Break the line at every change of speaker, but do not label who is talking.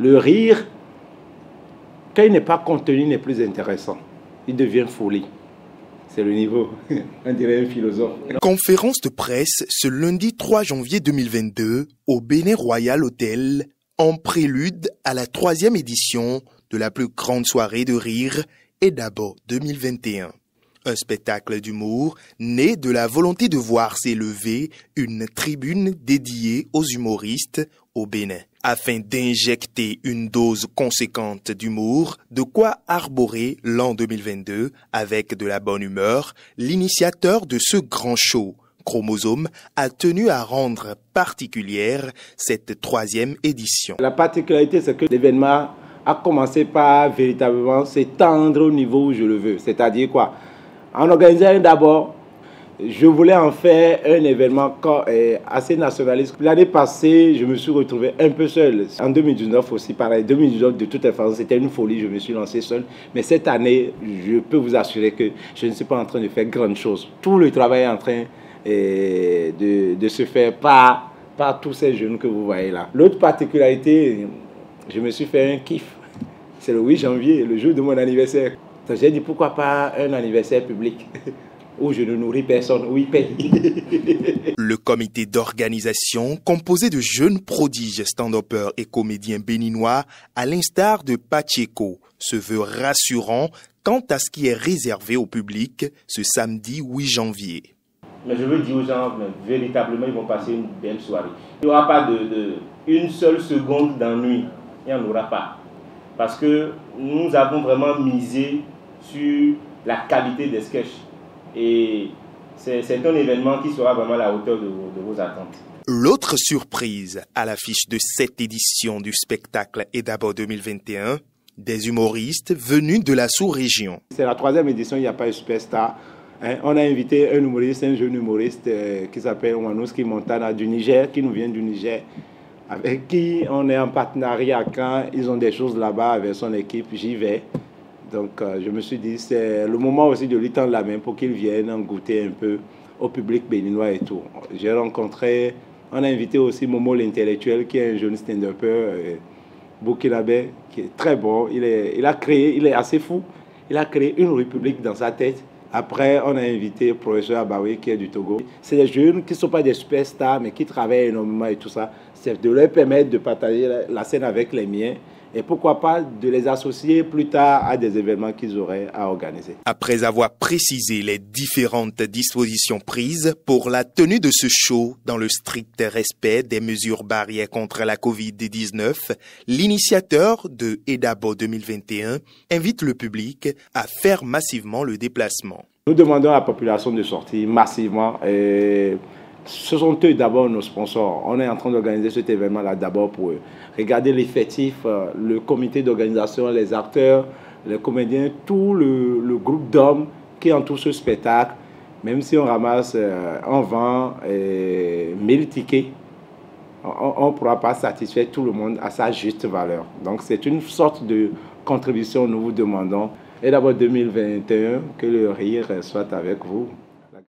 Le rire, quand il n'est pas contenu, n'est plus intéressant. Il devient folie. C'est le niveau, on dirait un philosophe.
Conférence de presse ce lundi 3 janvier 2022 au Bénin Royal Hotel, en prélude à la 3e édition de la plus grande soirée de rire EDABO 2021. Un spectacle d'humour né de la volonté de voir s'élever une tribune dédiée aux humoristes au Bénin. Afin d'injecter une dose conséquente d'humour, de quoi arborer l'an 2022 avec de la bonne humeur, l'initiateur de ce grand show, Chromosome, a tenu à rendre particulière cette 3e édition.
La particularité, c'est que l'événement a commencé par véritablement s'étendre au niveau où je le veux. C'est-à-dire quoi? En organisant d'abord, je voulais en faire un événement assez nationaliste. L'année passée, je me suis retrouvé un peu seul. En 2019 aussi, pareil. 2019, de toute façon, c'était une folie. Je me suis lancé seul. Mais cette année, je peux vous assurer que je ne suis pas en train de faire grande chose. Tout le travail est en train de se faire par tous ces jeunes que vous voyez là. L'autre particularité, je me suis fait un kiff. C'est le 8 janvier, le jour de mon anniversaire. J'ai dit pourquoi pas un anniversaire public où je ne nourris personne, où il paye.
Le comité d'organisation, composé de jeunes prodiges stand-uppers et comédiens béninois, à l'instar de Pacheco, se veut rassurant quant à ce qui est réservé au public ce samedi 8 janvier.
Mais je veux dire aux gens, véritablement, ils vont passer une belle soirée. Il n'y aura pas une seule seconde d'ennui. Il n'y en aura pas. Parce que nous avons vraiment misé sur la qualité des sketchs. Et c'est un événement qui sera vraiment à la hauteur de vos attentes.
L'autre surprise à l'affiche de cette édition du spectacle EDABO 2021, des humoristes venus de la sous-région.
C'est la 3e édition, il n'y a pas de superstar. On a invité un humoriste, un jeune humoriste qui s'appelle Wanouski Montana du Niger, qui nous vient du Niger, avec qui on est en partenariat quand ils ont des choses là-bas avec son équipe, j'y vais. Donc je me suis dit, c'est le moment aussi de lui tendre la main pour qu'il vienne goûter un peu au public béninois et tout. J'ai rencontré, on a invité aussi Momo l'intellectuel, qui est un jeune stand-upper burkinabé, qui est très bon. Il est assez fou, il a créé une république dans sa tête. Après, on a invité le professeur Abaoui, qui est du Togo. C'est des jeunes qui ne sont pas des superstars, mais qui travaillent énormément et tout ça. C'est de leur permettre de partager la scène avec les miens. Et pourquoi pas de les associer plus tard à des événements qu'ils auraient à organiser.
Après avoir précisé les différentes dispositions prises pour la tenue de ce show dans le strict respect des mesures barrières contre la Covid-19, l'initiateur de EDABO 2021 invite le public à faire massivement le déplacement.
Nous demandons à la population de sortir massivement. Et ce sont eux d'abord nos sponsors. On est en train d'organiser cet événement-là d'abord pour eux. Regardez l'effectif, le comité d'organisation, les acteurs, les comédiens, tout le groupe d'hommes qui entoure ce spectacle. Même si on ramasse, on vend 1000 tickets, on ne pourra pas satisfaire tout le monde à sa juste valeur. Donc c'est une sorte de contribution que nous vous demandons. Et d'abord 2021, que le rire soit avec vous.